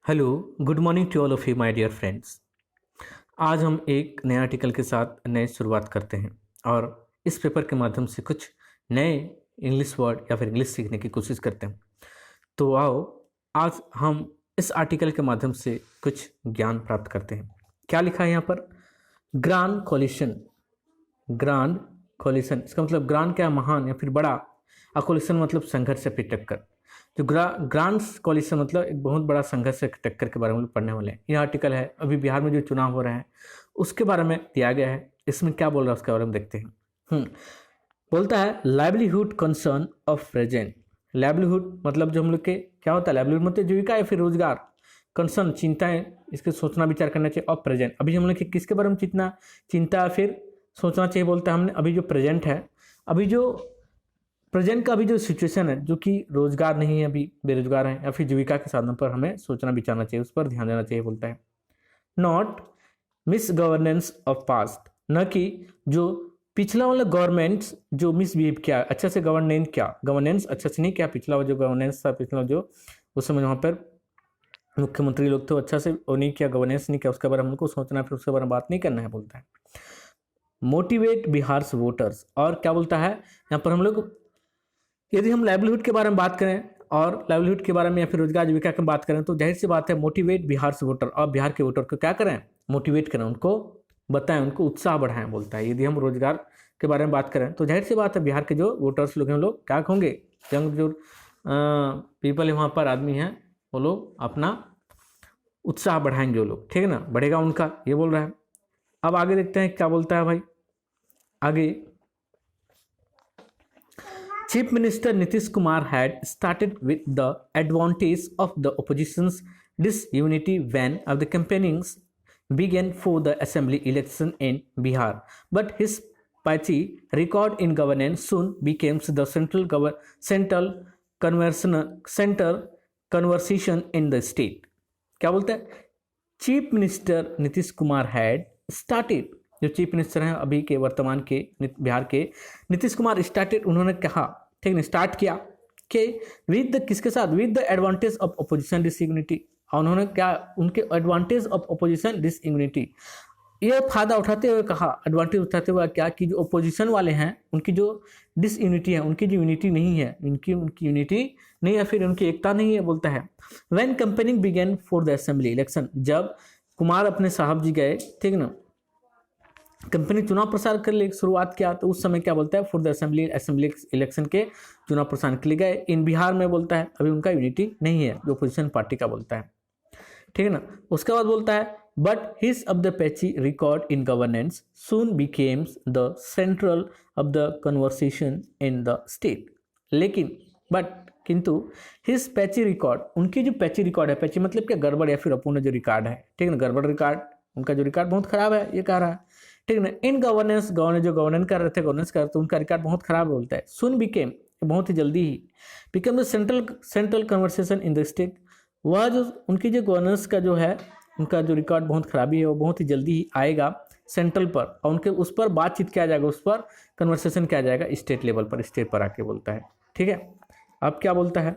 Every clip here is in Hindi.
Hello, good morning to all of you my dear friends. आज हम एक नए आर्टिकल के साथ नए शुरुआत करते हैं और इस पेपर के माध्यम से कुछ नए इंग्लिश वर्ड या फिर इंग्लिश सीखने की कोशिश करते हैं। तो आओ, आज हम इस आर्टिकल के माध्यम से कुछ ज्ञान प्राप्त करते हैं। क्या लिखा है यहाँ पर? Grand collision. ग्रांड कोलिशन, इसका मतलब ग्रांड क्या है? महान या फिर बड़ा। कोलिशन मतलब संघर्ष या फिर टक्कर। जो ग्रांड कोलिशन मतलब एक बहुत बड़ा संघर्ष या टक्कर के बारे में पढ़ने वाले हैं। यह आर्टिकल है अभी बिहार में जो चुनाव हो रहे हैं उसके बारे में दिया गया है। इसमें क्या बोल रहा है उसके बारे में देखते हैं। बोलता है livelihood concern of present. Livelihood मतलब जो हम लोग के क्या होता है? लाइवलीहुड मतलब जीविका या फिर रोजगार। कंसर्न चिंताएं, इसके सोचना विचार करना चाहिए। ऑफ प्रेजेंट अभी हम लोग के किसके बारे में चिंता फिर सोचना चाहिए बोलता है हमने। अभी जो प्रेजेंट है, अभी जो प्रेजेंट का अभी जो सिचुएशन है, जो कि रोजगार नहीं है, अभी बेरोजगार हैं या फिर जीविका के साधन पर हमें सोचना विचारना चाहिए, उस पर ध्यान देना चाहिए बोलता है। Not miss governance of past, न कि जो पिछला वाला गवर्नमेंट्स जो मिसबिहेव किया, अच्छा से गवर्नेंस अच्छा से नहीं किया। पिछला जो गवर्नेंस था, पिछला जो उस समय वहाँ पर मुख्यमंत्री लोग थे, अच्छा से वो नहीं किया, गवर्नेंस नहीं किया, उसके बारे में हमको सोचना है, फिर उसके बारे में बात नहीं करना है बोलता है। मोटिवेट बिहार वोटर्स, और क्या बोलता है यहाँ पर हम लोग, यदि हम लाइवलीहुड के बारे में बात करें और लाइवलीहुड के बारे में या फिर रोजगार जीविका की बात करें तो जाहिर सी बात है मोटिवेट बिहार वोटर, और बिहार के वोटर को क्या करें? मोटिवेट करें, उनको बताएं, उनको उत्साह बढ़ाएं बोलता है। यदि हम रोजगार के बारे में बात करें तो जाहिर सी बात है बिहार के जो वोटर्स लोग हैं वो लोग क्या होंगे? यंग जो पीपल है वहाँ पर, आदमी हैं, वो लोग अपना उत्साह बढ़ाएंगे, वो लोग, ठीक है ना, बढ़ेगा उनका, ये बोल रहा है। अब आगे देखते हैं क्या बोलता है भाई आगे। Chief Minister Nitish Kumar had started with the advantage of the opposition's disunity when the campaignings began for the assembly election in Bihar. But his patchy record in governance soon became the central conversation in the state. क्या बोलता है? Chief minister Nitish Kumar had started, जो चीफ मिनिस्टर हैं अभी के वर्तमान के बिहार के, नीतीश कुमार स्टार्टेड, उन्होंने कहा, ठीक है, स्टार्ट किया कि विद द किसके साथ? With the advantage of opposition disunity. और उन्होंने क्या? उनके एडवांटेज ऑफ अपोजिशन डिसइग्निटी, ये फायदा उठाते हुए कहा, एडवांटेज उठाते हुए क्या कि जो अपोजिशन वाले हैं उनकी जो डिसयूनिटी है, उनकी जो यूनिटी नहीं है, उनकी यूनिटी नहीं है, फिर उनकी एकता नहीं है बोलता है। When campaigning begin for the assembly election, जब कुमार अपने साहब जी गए, ठीक ना, कंपनी चुनाव प्रसार के लिए शुरुआत किया, तो उस समय क्या बोलता है? फॉर द असेंबली इलेक्शन के चुनाव प्रसार के लिए गए इन बिहार में बोलता है। अभी उनका यूनिटी नहीं है, जो अपोजिशन पार्टी का बोलता है, ठीक है ना। उसके बाद बोलता है but his of the patchy record in governance soon becomes the central of the conversation in the state. लेकिन किंतु हिज पैची रिकॉर्ड, उनकी जो पैची रिकॉर्ड है, पैची मतलब क्या? गड़बड़ या फिर अपूर्ण जो रिकॉर्ड है, ठीक है ना, गड़बड़ रिकॉर्ड, उनका जो रिकॉर्ड बहुत खराब है, ये कह रहा है, ठीक है ना। इन गवर्नेंस जो गवर्नेंस कर रहे थे, उनका रिकॉर्ड बहुत खराब बोलता है। सुन बिकेम, बहुत ही जल्दी ही, become the central conversation in the state, वह जो उनकी जो गवर्नेंस का जो है, उनका जो रिकॉर्ड बहुत खराबी है, वो बहुत ही जल्दी ही आएगा सेंट्रल पर, और उनके उस पर बातचीत किया जाएगा, उस पर कन्वर्सेशन किया जाएगा स्टेट लेवल पर, स्टेट पर आके बोलता है, ठीक है। अब क्या बोलता है?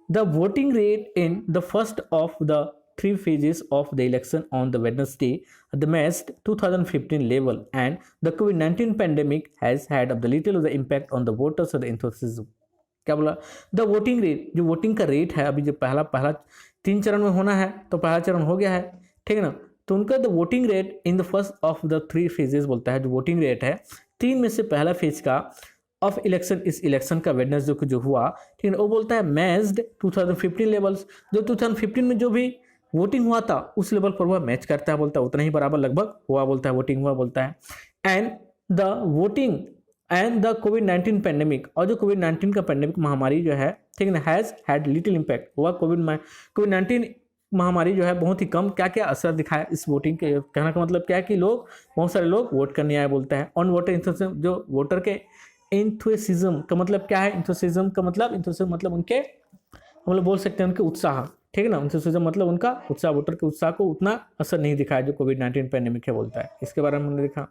The voting rate in the first of the 3 phases of the election on the Wednesday the matched 2015 level, and the COVID-19 pandemic has had a little of the impact on the voters of the enthusiasm. क्या बोला? द वोटिंग रेट, जो वोटिंग का रेट है, अभी जो पहला 3 चरण में होना है, तो पहला चरण हो गया है, ठीक है ना, तो उनका the voting rate in the first of the 3 phases बोलता है, जो वोटिंग रेट है 3 में से पहला फेज का ऑफ इलेक्शन, इस इलेक्शन का वेडनेसडे को जो हुआ, ठीक है, वो बोलता है मैच्ड 2015 लेवल्स, जो 2015 में जो भी वोटिंग हुआ था उस लेवल पर वह मैच करता है बोलता है, उतना ही बराबर लगभग हुआ बोलता है, वोटिंग हुआ बोलता है। And the voting and the covid pandemic, और जो कोविड-19 का पेंडेमिक महामारी जो है, ठीक है ना, हैज हैड लिटिल इम्पैक्ट, हुआ कोविड-19 महामारी जो है बहुत ही कम क्या क्या असर दिखाया इस वोटिंग के। कहने का मतलब क्या है कि लोग, बहुत सारे लोग वोट करने आए बोलता है। ऑन वोटर इंथुसिज्म, जो वोटर के इंथुसिज्म का मतलब क्या है? इंथुसिज्म का मतलब उनके, हम लोग बोल सकते हैं उनके उत्साह, ठीक है ना, इंथुसिज्म मतलब उनका उत्साह, वोटर के उत्साह को उतना असर नहीं दिखाया जो कोविड-19 पेंडेमिक है बोलता है। इसके बारे में हमने देखा।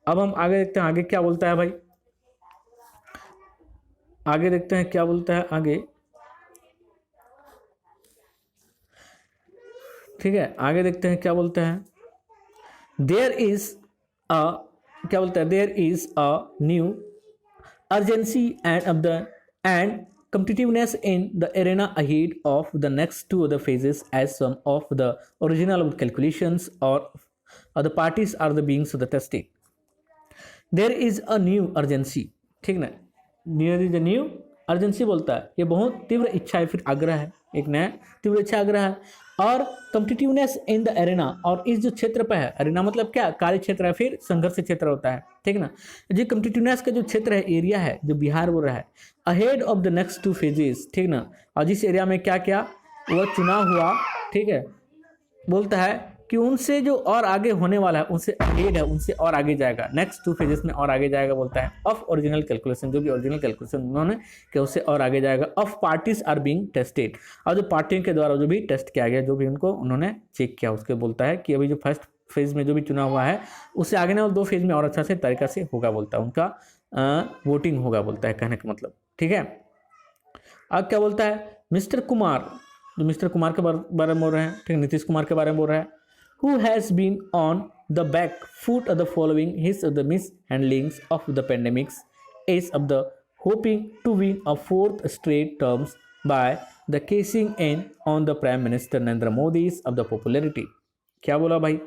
अब हम आगे देखते हैं, आगे क्या बोलता है भाई, आगे देखते हैं क्या बोलता है आगे। ठीक है, आगे देखते हैं क्या बोलते हैं। देयर इज अ क्या बोलते हैं, there is a new urgency and competitiveness in the arena ahead of the next two other phases, as some of the original calculations or the parties are the beings of the tested. There is a new urgency, ठीक ना, there is a new urgency बोलता है, ये बहुत तीव्र इच्छा है, फिर आग्रह है, एक नया तीव्र इच्छा आग्रह है, और कम्पिटिटिवनेस इन द एरेना, और इस जो क्षेत्र पर है, एरेना मतलब क्या, कार्य क्षेत्र है, फिर संघर्ष क्षेत्र होता है, ठीक ना। जो कम्पिटिटिवनेस का जो क्षेत्र है, एरिया है, जो बिहार बोल रहा है, ahead of the next two phases, ठीक ना, और जिस एरिया में क्या क्या वह चुनाव हुआ, ठीक है, बोलता है कि उनसे जो और आगे होने वाला है, उनसे अहेड है, उनसे और आगे जाएगा, नेक्स्ट टू फेजेस में और आगे जाएगा, बोलता है ऑफ ओरिजिनल कैलकुलेशन, जो भी ओरिजिनल कैलकुलेशन उन्होंने कि उससे और आगे जाएगा, of parties are being tested, और जो पार्टियों के द्वारा जो भी टेस्ट किया गया, जो भी उनको उन्होंने चेक किया, उसके बोलता है कि अभी जो फर्स्ट फेज में जो भी चुनाव हुआ है, उससे आगे ना दो फेज में और अच्छा से तरीका से होगा, बोलता है उनका वोटिंग होगा, बोलता है, कहने का मतलब, ठीक है। अब क्या बोलता है, मिस्टर कुमार, जो मिस्टर कुमार के बारे में बोल रहे हैं, ठीक है, नीतीश कुमार के बारे में बोल रहा है, who has been on the back foot of the following his of the mishandlings of the pandemics is of the hoping to win a fourth straight terms by the casing in on the Prime Minister Narendra Modi's of the popularity। क्या बोला भाई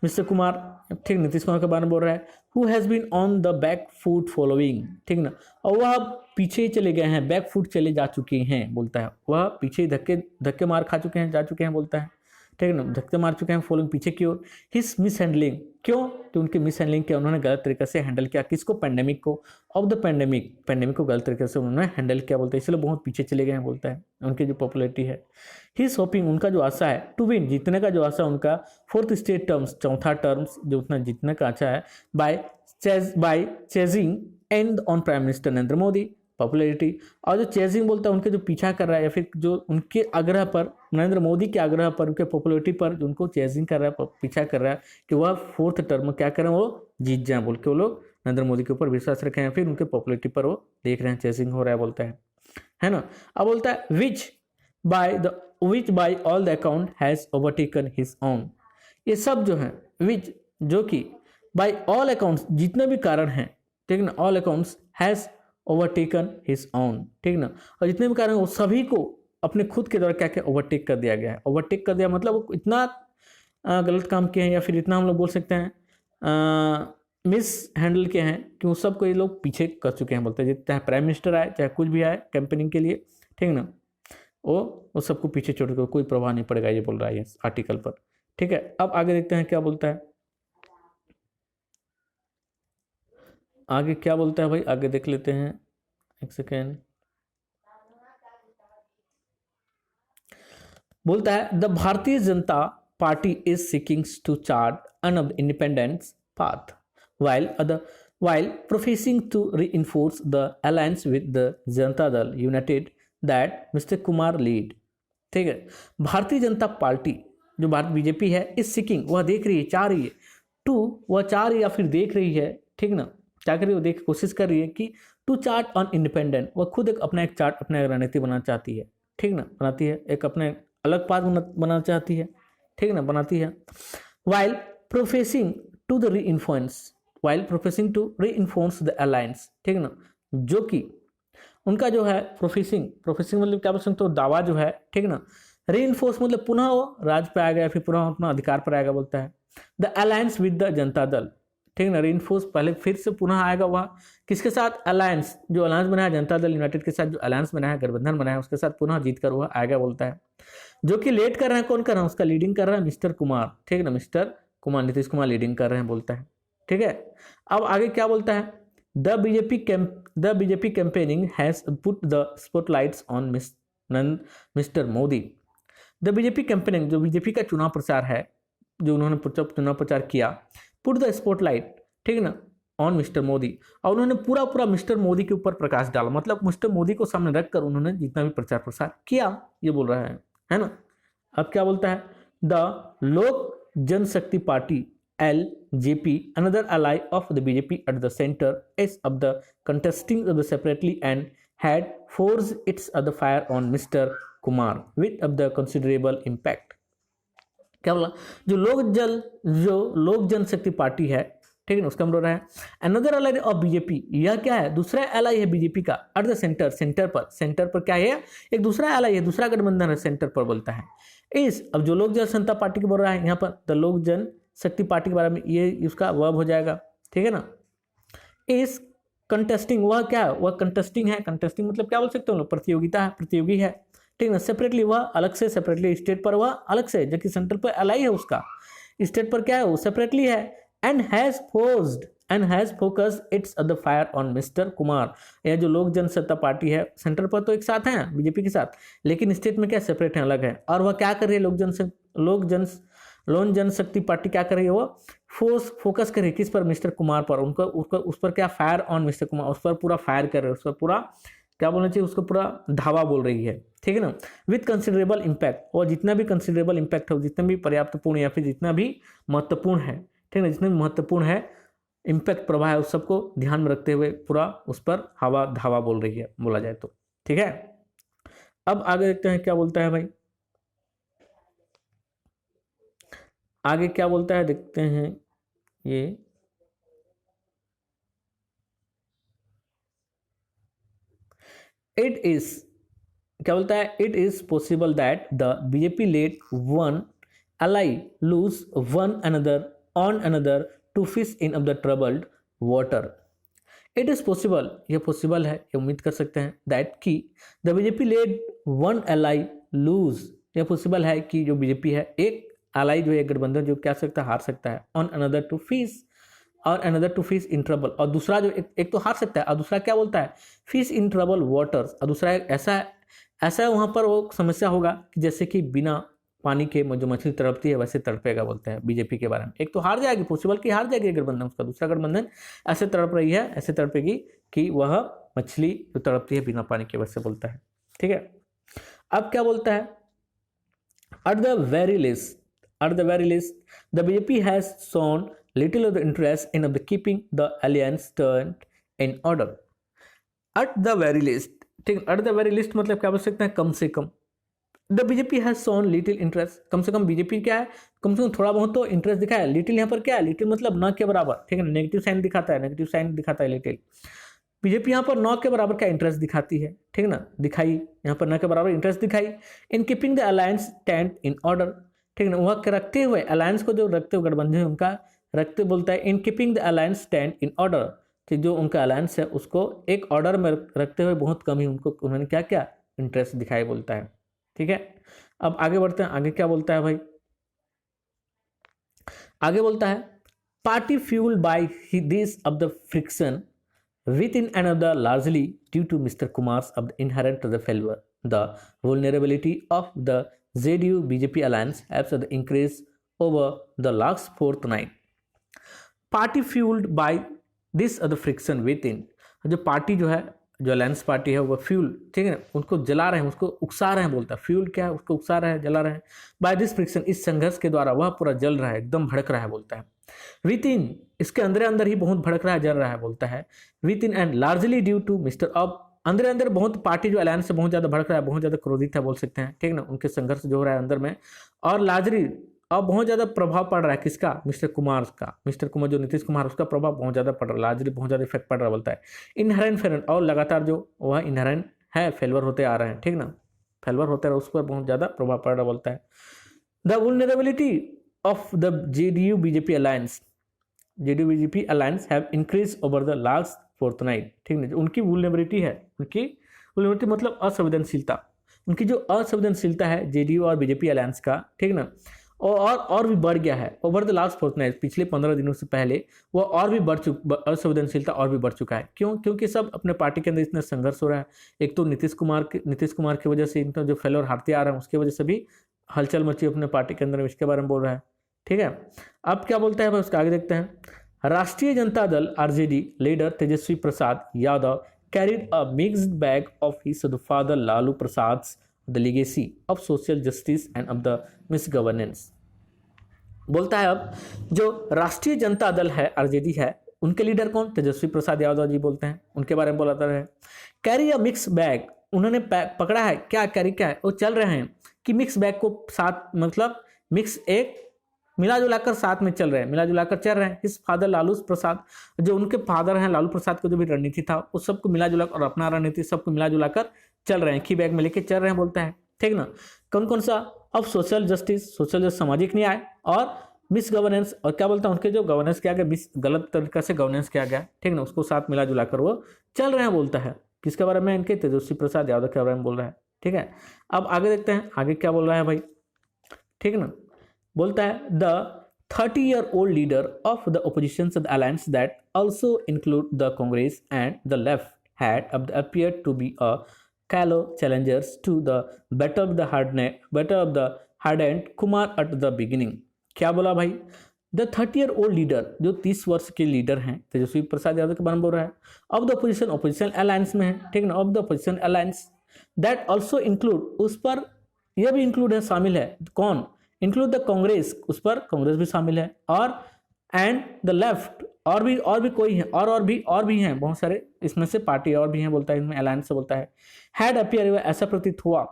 मिस्टर कुमार, ठीक, नीतीश कुमार के बारे में बोल रहा है, who has been on the back foot following, ठीक ना, और वह पीछे चले गए हैं, बैक फुट चले जा चुके हैं, बोलता है, वह पीछे धक्के मार खा चुके हैं, जा चुके हैं, बोलता है, ठीक है ना, धक्के मार चुके हैं, फॉलोइंग पीछे की ओर, हिस मिस हैंडलिंग, क्यों, तो उनकी मिस हैंडलिंग किया, उन्होंने गलत तरीके से हैंडल किया, किसको, पैंडेमिक को, ऑफ द पैंडेमिक को गलत तरीके से उन्होंने हैंडल किया, बोलता है, इसलिए बहुत पीछे चले गए हैं, बोलता है, उनकी जो पॉपुलैरिटी है, हिज होपिंग, उनका जो आशा है, टू विन, जीतने का जो आशा उनका, फोर्थ स्टेट टर्म्स, चौथा टर्म्स जो उतना जीतने का आशा है, by chasing and on prime minister Narendra Modi popularity, और जो चेजिंग बोलता है, उनके जो पीछा कर रहा है, या फिर जो उनके आग्रह पर, नरेंद्र मोदी के आग्रह पर, उनके पॉपुलैरिटी पर, जो उनको चेजिंग कर रहा है, पीछा कर रहा है कि वह फोर्थ टर्म क्या करें, वो जीत जाए, बोल के वो लोग नरेंद्र मोदी के ऊपर विश्वास रखे हैं, फिर उनके पॉपुलैरिटी पर वो देख रहे हैं, चेजिंग हो रहा है, बोलता है ना। अब बोलता है विच bye all the account has overtaken his own, ये सब जो है, विच जो कि बाय ऑल अकाउंट्स, जितने भी कारण हैं, ठीक ना, all accounts has overtaken his own, ठीक ना, और जितने भी कारण वो सभी को अपने खुद के द्वारा क्या क्या ओवरटेक कर दिया गया है, ओवरटेक कर दिया मतलब वो इतना गलत काम किए हैं, या फिर इतना हम लोग बोल सकते हैं मिस हैंडल किए हैं कि वो सबको ये लोग पीछे कर चुके हैं, बोलते हैं, चाहे प्राइम मिनिस्टर आए, चाहे कुछ भी आए कैंपेनिंग के लिए, ठीक ना, वो सबको पीछे छोड़ कर कोई प्रभाव नहीं पड़ेगा, ये बोल रहा है इस आर्टिकल पर, ठीक है। अब आगे देखते हैं क्या बोलता है, आगे क्या बोलता है भाई, आगे देख लेते हैं, एक सेकेंड, बोलता है the Bharatiya Janata Party is seeking to chart an independent path while professing to reinforce the alliance with the Janata Dal United that Mr. Kumar lead, ठीक है। भारतीय जनता पार्टी जो भारत बीजेपी है, इस सीकिंग, वह देख रही है, चाह रही है, टू, वह चाह रही है या फिर देख रही है, ठीक ना, क्या कर रही है, वो देख कोशिश कर रही है कि टू चार्ट ऑन इंडिपेंडेंट, वह खुद एक चार्ट, अपना रणनीति बनाना चाहती है, ठीक ना, बनाती है, एक अपने अलग पाथ बनाना चाहती है, ठीक ना, बनाती है, while professing to reinforce the alliance, ठीक ना, जो कि उनका जो है प्रोफेसिंग मतलब क्या बोल सकते हो, दावा जो है, ठीक ना, रीइंफोर्स मतलब पुनः वो राज पे आएगा, फिर पुनः अपना अधिकार पर आएगा, बोलता है the alliance with the Janata Dal, ठीक ना, रीइंफोर्स पहले फिर से पुनः आएगा, वह किसके साथ, अलायंस, जो अलायंस बनाया जनता दल यूनाइटेड के साथ, जो अलायंस बनाया, गठबंधन बनाया, उसके साथ पुनः जीत कर वह आएगा, बोलता है, जो कि लेड कर रहे हैं, कौन कर रहा है, उसका लीडिंग कर रहा है मिस्टर कुमार, ठीक ना, मिस्टर कुमार, नीतीश कुमार लीडिंग कर रहे हैं, बोलता है, ठीक है। अब आगे क्या बोलता है, the BJP campaigning has put the spotlights on mister Modi, the BJP campaigning, जो बीजेपी का चुनाव प्रचार है, जो उन्होंने चुनाव प्रचार किया, पुट द स्पॉटलाइट, ठीक ना, ऑन मिस्टर मोदी, और उन्होंने पूरा मिस्टर मोदी के ऊपर प्रकाश डाला, मतलब मिस्टर मोदी को सामने रखकर उन्होंने जितना भी प्रचार प्रसार किया, ये बोल रहा है ना। अब क्या बोलता है, द लोक जनशक्ति party LJP, another ally of the BJP at the center, is of the contesting of the separately and had forced its other fire on Mr. Kumar with of the considerable impact, क्या बोला, जो लोक जनशक्ति पार्टी है, ठीक है ना, उसका मतलब है अनदर एलाई ऑफ बीजेपी, यह क्या है, दूसरा एलाई है बीजेपी का, एट द सेंटर पर क्या है, एक दूसरा एलाई है, दूसरा गठबंधन है, सेंटर पर बोलता है। अब जो लोक जनशक्ति पार्टी को बोल रहा है यहाँ पर, द लोक जनशक्ति पार्टी के बारे में, ये उसका वर्ब हो जाएगा, ठीक है ना। इस कंटेस्टिंग, वह क्या है, वह कंटेस्टिंग है, कंटेस्टिंग मतलब क्या बोल सकते हो, प्रतियोगिता है, प्रतियोगी है, ठीक है ना। सेपरेटली, वह अलग से, सेपरेटली, स्टेट पर वह अलग से, जबकि सेंटर पर एलाई है उसका, स्टेट पर क्या है, वो सेपरेटली है। And has focused it's the fire on mister Kumar, यह जो लोक जनशक्ति पार्टी है, सेंटर पर तो एक साथ है बीजेपी के साथ, लेकिन स्टेट में क्या सेपरेट है, अलग है। और वह क्या कर रही है, लोक जनशक्ति पार्टी क्या कर रही है, वो फोकस कर रही है किस पर, मिस्टर कुमार पर, उनका उस पर क्या, फायर ऑन मिस्टर कुमार, उस पर पूरा फायर कर रहे हैं, उस पर पूरा क्या बोलना चाहिए, उसको पूरा धावा बोल रही है, ठीक है ना। विथ कंसिडरेबल इम्पैक्ट, और जितना भी कंसिडरेबल इम्पैक्ट है, जितना भी पर्याप्तपूर्ण या फिर जितना भी महत्वपूर्ण है, ठीक है ना, जितना भी महत्वपूर्ण है इम्पैक्ट प्रभाव है, उस सबको ध्यान में रखते हुए पूरा उस पर हवा धावा बोल रही है, बोला जाए तो, ठीक है। अब आगे देखते हैं क्या बोलता है भाई, आगे क्या बोलता है देखते हैं। ये इट इज क्या बोलता है, it is possible that the BJP let one ally lose one another on another to fish in of the troubled water. It is possible, यह पॉसिबल है, ये उम्मीद कर सकते हैं, दैट कि the BJP lead one ally lose, यह पॉसिबल है कि जो बीजेपी है, एक एलाई जो है, गठबंधन जो क्या सकता है, हार सकता है, ऑन अनदर टू फिश, और another to fish in trouble, और दूसरा जो एक तो हार सकता है, और दूसरा क्या बोलता है, फिश इन ट्रबल वाटर्स, और दूसरा ऐसा वहां पर वो समस्या होगा कि जैसे कि बिना पानी के जो मछली तड़पती है वैसे तड़पेगा, बोलते हैं बीजेपी के बारे में। एक तो हार जाएगी, पॉसिबल कि हार जाएगी गठबंधन, उसका दूसरा गठबंधन ऐसे तड़प रही है, ऐसे तड़पेगी कि वह मछली जो तड़पती है बिना पानी के, वैसे बोलता है, ठीक है। अब क्या बोलता है, at the very least the BJP has shown little of the interest in the keeping the alliance turn in order. At the very least, ठीक, एट द वेरी लिस्ट मतलब क्या बोल सकते हैं, कम से कम। The BJP has shown little interest, कम से कम बीजेपी क्या है, कम से कम थोड़ा बहुत तो इंटरेस्ट दिखाया। लिटिल यहाँ पर क्या है, लिटिल मतलब न के बराबर, ठीक है, नेगेटिव साइन दिखाता है, नेगेटिव साइन दिखाता है लिटिल। बीजेपी यहाँ पर न के बराबर क्या इंटरेस्ट दिखाती है, ठीक है ना, दिखाई, यहाँ पर न के बराबर इंटरेस्ट दिखाई। In keeping the alliance stand in order, ठीक है ना, वह रखते हुए, अलायंस को जो रखते हुए गठबंधन उनका रखते, बोलता है in keeping the alliance stand in order, कि जो उनका अलायंस है उसको एक ऑर्डर में रखते हुए बहुत कम ही उन्होंने क्या क्या इंटरेस्ट दिखाई, बोलता है, ठीक है। अब आगे बढ़ते हैं, आगे क्या बोलता है भाई, आगे बोलता है party fuelled by this of the friction with in another largely due to mister Kumar's of the inherent the failure the vulnerability of the JDU BJP alliance haves the increase over the last fortnight. Party fuelled by this of the friction with in, जो पार्टी जो है, जो अलायंस पार्टी है, वो फ्यूल, ठीक है ना, उनको जला रहे हैं, उसको उकसा रहे हैं, बोलता है फ्यूल क्या है, उसको उकसा रहे हैं, जला रहे हैं। बाय दिस फ्रिक्शन, इस संघर्ष के द्वारा वह पूरा जल रहा है, एकदम भड़क रहा है, बोलता है। विद इन, इसके अंदर ही बहुत भड़क रहा है, जल रहा है, बोलता है। With in and largely due to mister, अब अंदर बहुत पार्टी जो अलायंस से बहुत ज्यादा भड़क रहा है, बहुत ज्यादा क्रोधित है, बोल सकते हैं, ठीक ना, उनके संघर्ष जो हो रहा है अंदर में, और लार्जली अब बहुत ज्यादा प्रभाव पड़ रहा है किसका, मिस्टर कुमार का, मिस्टर कुमार जो नीतीश कुमार, उसका प्रभाव बहुत ज्यादा पड़ रहा है, लार्जली बहुत ज्यादा इफेक्ट पड़ रहा है, बोलता है। इनहेरेंट फेरेंट, और लगातार जो वह इनहेरेंट है, फेलवर होते आ रहे हैं, ठीक ना, फेलवर होते रहे, उस पर बहुत ज्यादा प्रभाव पड़ रहा, बोलता है। The vulnerability of the JDU BJP alliance have increase over the last fortnight, ठीक ना, उनकी वल्नरेबिलिटी है, उनकी वल्नरेबिलिटी मतलब असंवेदनशीलता, उनकी जो असंवेदनशीलता है जेडीयू और बीजेपी अलायंस का, ठीक ना, और भी बढ़ गया है ओवर द लास्ट फोर्टनाइट, पिछले 15 दिनों से पहले वो और भी असंवेदनशीलता और भी बढ़ चुका है। क्यों? क्योंकि सब अपने पार्टी के अंदर इतना संघर्ष हो रहा है। एक तो नीतीश कुमार की वजह से इनका जो फेलोर हारते आ रहे हैं, उसकी वजह से भी हलचल मची अपने पार्टी के अंदर, इसके बारे में बोल रहा है, ठीक है। अब क्या बोलता है भाई, उसका आगे देखते हैं। राष्ट्रीय Janata Dal RJD leader Tejashwi Prasad Yadav carried a mixed bag of his father Lalu Prasad's the legacy of social justice and of the misgovernance। बोलता है अब जो राष्ट्रीय जनता दल है, आरजेडी है, उनके लीडर कौन, तेजस्वी प्रसाद यादव जी बोलते हैं, उनके बारे में बोलाता है। कैरी अ मिक्स बैग, उन्होंने पकड़ा है, क्या कैरी क्या है, वो चल रहे हैं कि मिक्स बैग को साथ, मतलब मिक्स एक मिला जुलाकर साथ में चल रहे हैं, मिला जुलाकर चल रहे हैं। इस फादर लालू प्रसाद, जो उनके फादर हैं लालू प्रसाद का जो भी रणनीति था उस सबको मिला जुलाकर, और अपना रणनीति सबको मिला जुलाकर चल रहे हैं, की बैग में लेके चल रहे हैं बोलता है, ठीक ना। कौन कौन सा? अब सोशल जस्टिस, सोशल जस्टिस सामाजिक न्याय, और मिस गवर्नेंस, और क्या बोलता है उनके जो गवर्नेंस किया गया, मिस गलत तरीका से गवर्नेंस किया गया, ठीक ना, उसको साथ मिला जुलाकर वो चल रहे हैं बोलता है। किसके बारे में? इनके तेजस्वी प्रसाद यादव के बारे में बोल रहा है, ठीक है। अब आगे देखते हैं आगे क्या बोल रहा है भाई, ठीक ना। बोलता है the 30-year-old leader of the opposition's alliance that also include the Congress and the left had appeared to be a callow challengers to the better of the hardened Kumar at the beginning। क्या बोला भाई? द 30-year-old लीडर, जो 30 वर्ष के लीडर हैं, तेजस्वी प्रसाद यादव के बारे में बोल रहा है। ऑफ द ऑपोजिशन अलायंस में है, ठीक ना, of the opposition alliance that also include, उस पर यह भी इंक्लूड है, शामिल है। कौन? इंक्लूड द कांग्रेस, उस पर कांग्रेस भी शामिल है, और एंड द लेफ्ट, और भी कोई है, और भी हैं बहुत सारे, इसमें से पार्टी और भी हैं बोलता है, इसमें अलायंस से बोलता है। हैड अपीयर, ऐसा प्रतीत हुआ,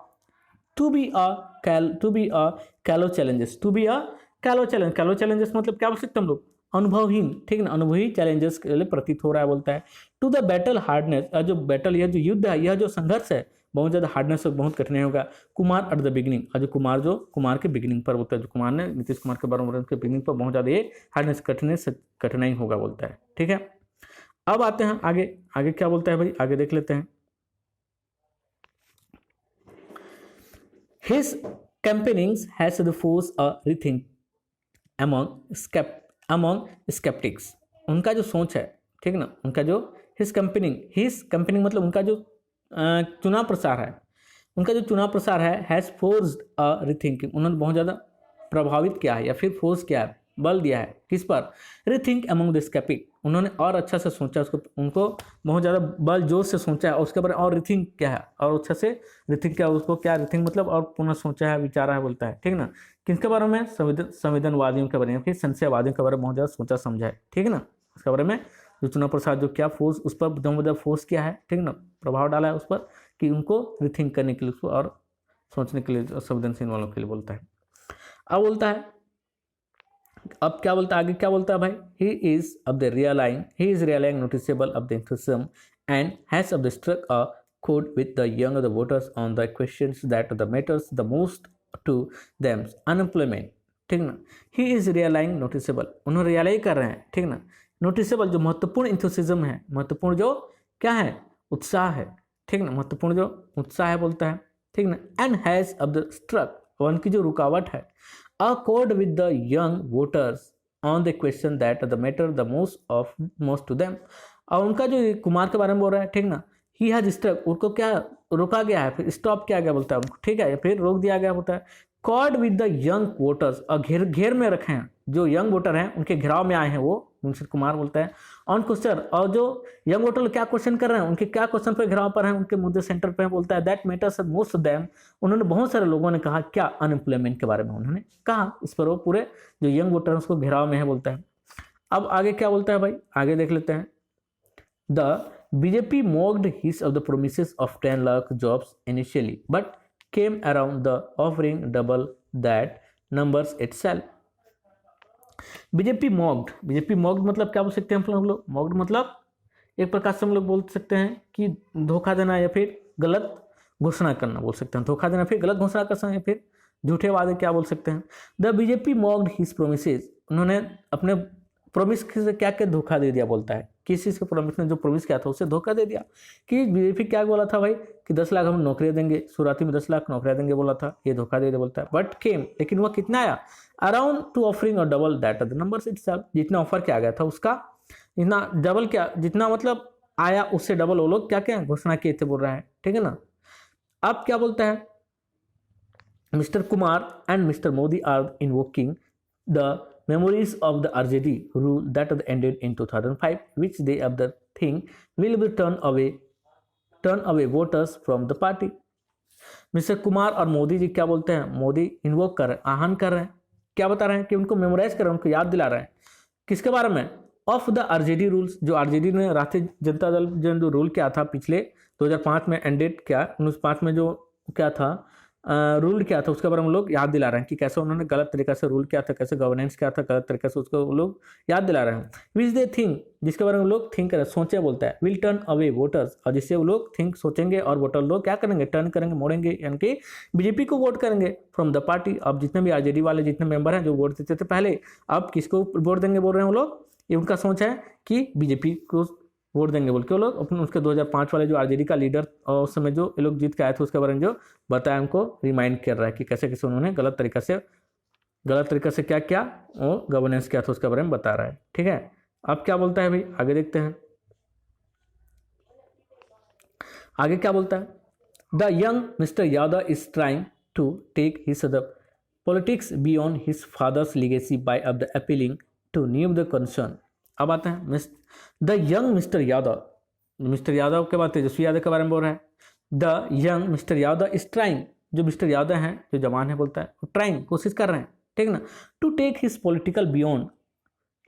टू बी अ कैलो चैलेंजेस, कैलो चैलेंजेस मतलब क्या बोल सकते हैं हम लोग? अनुभवहीन, ठीक ना, अनुभवी चैलेंजेस के लिए प्रतीत हो रहा है बोलता है। टू द बैटल हार्डनेस, जो बैटल, यह जो युद्ध है, यह जो संघर्ष है, बहुत ज़्यादा हार्डनेस और बहुत कठिनाई होगा। कुमार एट द बिगिनिंग, जो कुमार के बिगिनिंग पर बोलता है, जो कुमार ने नीतीश कुमार के बारे में के बिगिनिंग पर बहुत ज़्यादा ये हार्डनेस कठिनाई होगा बोलता है, ठीक है। अब आते हैं आगे क्या बोलता है भाई, आगे देख लेते हैं। His campaignings has forced a rethink among skeptics, उनका जो सोच है, ठीक ना, उनका जो his campaigning मतलब उनका जो चुनाव प्रसार है, हैज़ फोर्स्ड अ रीथिंकिंग, उन्होंने बहुत ज़्यादा प्रभावित किया है या फिर फोर्स किया है, बल दिया है, किस पर? रीथिंक अमंग द स्केप्टिक, उन्होंने और अच्छा से सोचा, उनको बहुत ज़्यादा बल जोर से सोचा है, और उसके बारे में और रीथिंक किया है, और अच्छा से रीथिंक किया, उसको क्या रीथिंक मतलब और पुनः सोचा है, विचारा है बोलता है, ठीक ना। किसके बारे में? संवेदनवादियों के बारे में, फिर संशयवादियों के बारे में बहुत ज़्यादा सोचा समझा है, ठीक है ना। उसके बारे में जो चुनाव प्रसाद जो क्या फोर्स, उस पर बहुत फोर्स किया है, ठीक ना, प्रभाव डाला है उस पर, कि उनको रिथिंक करने के लिए, उसको और सोचने के लिए, संवेदनशील वालों के लिए बोलता है। अब बोलता है, अब क्या बोलता है, आगे क्या बोलता है भाई? He is realigning noticeable of the enthusiasm and has of the struck a chord with the young of the voters on the questions that the matters the most to them, unemployment, ठीक ना। ही इज रियलाइंग नोटिसेबल, उन्होंने रियलाइज कर रहे हैं, ठीक ना, नोटिसेबल जो महत्वपूर्ण इंथुसिज्म है, महत्वपूर्ण जो क्या है, उत्साह है, ठीक ना, महत्वपूर्ण जो उत्साह है बोलता है, ठीक ना। And has of the struck, उनकी जो रुकावट है, a chord with the young voters on the question that the matter the most to them, और उनका जो कुमार के बारे में बोल रहा है, ठीक ना, ही हैज स्ट्रक, उनको क्या रोका गया है, फिर स्टॉप किया गया बोलता है उनको, ठीक है, या फिर रोक दिया गया होता है। Cord with the young voters, और घेर में रखे हैं, जो यंग वोटर हैं उनके घेराव में आए हैं वो, नीतीश कुमार बोलता है। ऑन क्वेश्चन, और जो यंग वोटर क्या क्वेश्चन कर रहे हैं, उनके क्या क्वेश्चन पर घेराव पर हैं, उनके मुद्दे सेंटर पे बोलता है। That matters most of them, उन्होंने बहुत सारे लोगों ने कहा, क्या? अनएम्प्लॉयमेंट के बारे में उन्होंने कहा, इस पर वो पूरे जो यंग वोटर उसको घेराव में है बोलता है। अब आगे क्या बोलता है भाई, आगे देख लेते हैं। The BJP mocked his of the promises of 10 lakh jobs initially but came around the offering double that numbers itself। BJP mocked मतलब क्या बोल सकते हैं हम लोग? मॉक्ड मतलब एक प्रकार से हम लोग बोल सकते हैं कि धोखा देना या फिर गलत घोषणा करना बोल सकते हैं, धोखा देना फिर गलत घोषणा कर सकते हैं, फिर झूठे वादे क्या बोल सकते हैं। The BJP mocked his promises, उन्होंने अपने प्रोमिस से क्या क्या धोखा दे दिया बोलता है, किस चीज़ के प्रोमिस ने जो प्रोमिस किया था उससे धोखा दे दिया। कि बीजेपी क्या बोला था भाई कि 10 लाख हम नौकरियां देंगे, शुरुआती में 10 लाख नौकरियां देंगे बोला था, ये धोखा दे दिया बोलता है। बट केम, लेकिन वह कितना आया? अराउंड टू ऑफरिंग और double that the numbers itself, जितना ऑफर किया गया था उसका जितना डबल, क्या जितना मतलब आया उससे डबल वो लोग क्या क्या घोषणा किए थे बोल रहा है, ठीक है ना। अब क्या बोलता है, mister Kumar and mister Modi are invoking the memories of the RJD rule that ended in 2005, which they of the thing will be turn away voters from the party। Mister Kumar और मोदी जी क्या बोलते हैं, मोदी इन्वोक कर रहे हैं, आह्वान कर रहे हैं, क्या बता रहे हैं कि उनको मेमोराइज कर रहे हैं, उनको याद दिला रहे हैं, किसके बारे में? ऑफ द आरजेडी रूल्स, जो आरजेडी ने राष्ट्रीय जनता दल जो रूल किया था पिछले 2005 में एंडेड, क्या 1905 में जो क्या था रूल किया था उसके बारे में हम लोग याद दिला रहे हैं कि कैसे उन्होंने गलत तरीके से रूल किया था, कैसे गवर्नेंस किया था गलत तरीके से, उसको वो लोग याद दिला रहे हैं। विच दे थिंक, जिसके बारे में लोग थिंक करें, सोचे बोलता है, विल टर्न अवे वोटर्स, और जिससे वो लोग थिंक सोचेंगे और वोटर लोग क्या करेंगे, टर्न करेंगे, मोड़ेंगे, यानी कि बीजेपी को वोट करेंगे फ्रॉम द पार्टी। अब जितने भी आरजेडी वाले जितने मेंबर हैं जो वोट देते थे पहले, अब किसको वोट देंगे बोल रहे हैं वो लोग, ये उनका सोच है कि बीजेपी को वोट देंगे बोल के वो लोग अपने उसके 2005 वाले जो आरजेडी का लीडर और उस समय जो ये लोग जीत के आए थे उसके बारे में जो बताया हमको रिमाइंड कर रहा है कि कैसे कैसे उन्होंने गलत तरीके से क्या किया और गवर्नेंस किया था उसके बारे में बता रहा है। ठीक है, अब क्या बोलता है भाई, आगे देखते हैं आगे क्या बोलता है। The young Mister Yadav is trying to take his the politics beyond his father's legacy by अब the appealing to new the concern. अब आता है द यंग मिस्टर यादव के बाद तेजस्वी यादव के बारे में बोल रहा है। The young Mister Yadav is trying, जो मिस्टर यादव हैं जो जवान है बोलता है, वो ट्राइंग कोशिश कर रहे हैं, ठीक ना, to take his political beyond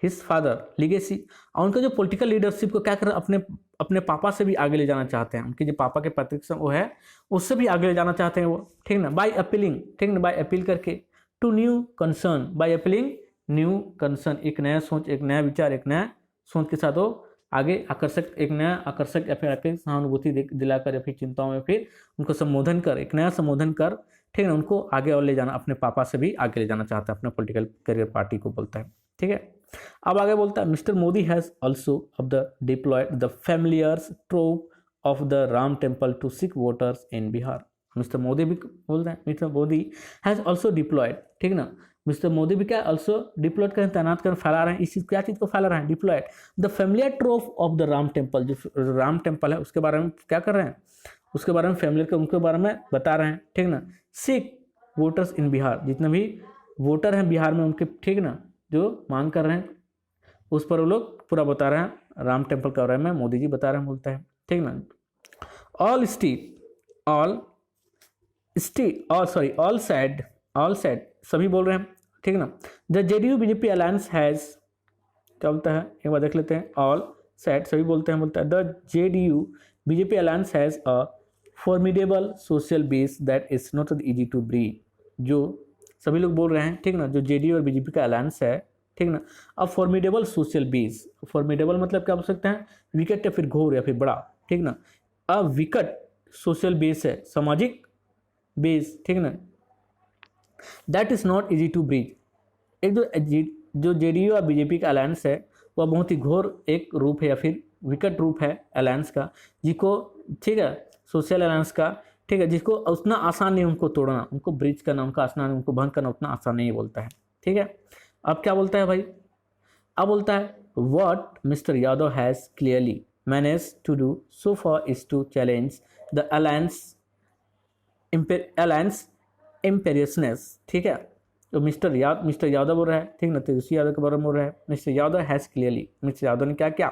his father legacy, और उनका जो पॉलिटिकल लीडरशिप को क्या कर रहे हैं, अपने पापा से भी आगे ले जाना चाहते हैं, उनके जो पापा के पैतृक वो है उससे भी आगे ले जाना चाहते हैं वो, ठीक ना, बाय अपीलिंग, ठीक ना, बाय अपील करके, to new concern, by appealing new concern, एक नया सोच, एक नया विचार, एक नया सोच के साथ वो आगे एक नया आकर्षक या फिर सहानुभूति दिलाकर या फिर चिंताओं में फिर उनको संबोधन कर, एक नया संबोधन कर, ठीक है, उनको आगे और ले जाना, अपने पापा से भी आगे ले जाना चाहता है, अपने पॉलिटिकल करियर पार्टी को बोलता है। ठीक है, अब आगे बोलता है mister Modi has also of the deployed the familiars trove of the Ram temple to seek voters in Bihar. Mister Modi भी बोलते हैं, mister Modi has also deployed, ठीक ना, मिस्टर मोदी भी क्या ऑल्सो डिप्लॉयड करें, तैनात करें, फैला रहे हैं, इस चीज क्या चीज को फैला रहे हैं, deployed the familiar trove of the Ram temple, जो राम टेम्पल है उसके बारे में क्या कर रहे हैं, उसके बारे में फैमिलियर के उनके बारे में बता रहे हैं, ठीक ना, सिख वोटर्स इन बिहार, जितने भी वोटर हैं बिहार में उनके, ठीक ना, जो मांग कर रहे हैं उस पर वो लोग पूरा बता रहे हैं, राम टेम्पल के बारे में मोदी जी बता रहे हैं, बोलता है, ठीक ना, ऑल साइड सभी बोल रहे हैं, ठीक ना, the JDU BJP alliance has, क्या बोलता है एक बार देख लेते हैं, ऑल साइड सभी बोलते हैं, बोलता है the JDU BJP alliance has a formidable social base that is not easy to breach, जो सभी लोग बोल रहे हैं, ठीक ना, जो जेडीयू और बीजेपी का अलायंस है, ठीक ना, अ फॉर्मिडेबल सोशल बेस, फॉर्मिडेबल मतलब क्या बोल सकते हैं, विकट या फिर घोर या फिर बड़ा, ठीक ना, अ विकट सोशल बेस है, सामाजिक बेस, ठीक ना, that is not easy to breach, एक जो जेडीयू और बीजेपी का अलायंस है वह बहुत ही घोर एक रूप है या फिर विकट रूप है अलायंस का, जिसको, ठीक है, सोशल अलायंस का, ठीक है, जिसको उतना आसान नहीं उनको तोड़ना, उनको ब्रीच करना, उनका आसान, उनको भंग करना उतना आसान नहीं बोलता है। ठीक है, अब क्या बोलता है भाई, अब बोलता है what Mister Yadav has clearly manage to do so for is to challenge the alliance imperiousness, ठीक है, तो मिस्टर यादव बोल रहा है, ठीक ना, तेजस्वी यादव के बारे में बोल रहा है, mister Yadav has clearly, mister Yadav ने क्या क्या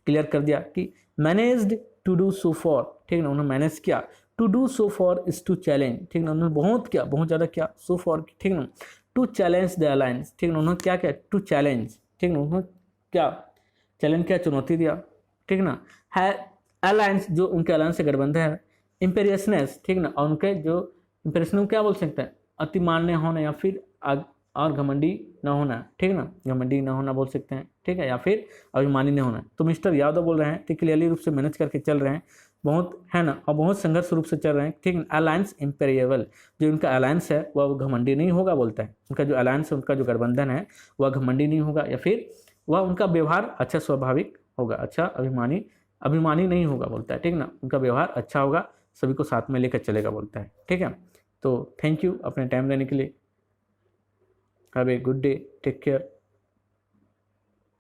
क्लियर कर दिया कि managed to do so far, ठीक ना, उन्होंने मैनेज किया, to do so for is to challenge, ठीक ना, उन्होंने बहुत किया, बहुत ज़्यादा किया, सो फॉर, ठीक ना, टू चैलेंज द अलायंस, ठीक ना, उन्होंने क्या किया, टू चैलेंज, ठीक ना, उन्होंने क्या चैलेंज किया, चुनौती दिया, ठीक ना, है अलायंस जो उनके अलायंस से गठबंधन है, इम्पेरियसनेस, ठीक ना, और उनके जो इम्पेरियसनेस क्या बोल सकते हैं, अति मान्य होना या फिर और घमंडी न होना, ठीक ना, घमंडी न होना बोल सकते हैं, ठीक है, या फिर अभिमानी न होना। तो मिस्टर यादव बोल रहे हैं, ठीक, क्लियरली रूप से मैनेज करके चल रहे हैं, बहुत है ना, और बहुत संघर्ष रूप से चल रहे हैं, ठीक ना, अलायंस इम्पेरिएबल, जो उनका अलायंस है वह घमंडी नहीं होगा बोलता है, उनका जो अलायंस है, उनका जो गठबंधन है वह घमंडी नहीं होगा, या फिर वह उनका व्यवहार अच्छा स्वाभाविक होगा, अच्छा अभिमानी नहीं होगा बोलता है, ठीक ना, उनका व्यवहार अच्छा होगा, सभी को साथ में लेकर चलेगा बोलता है। ठीक है, तो थैंक यू अपने टाइम देने के लिए, have a good day, take care.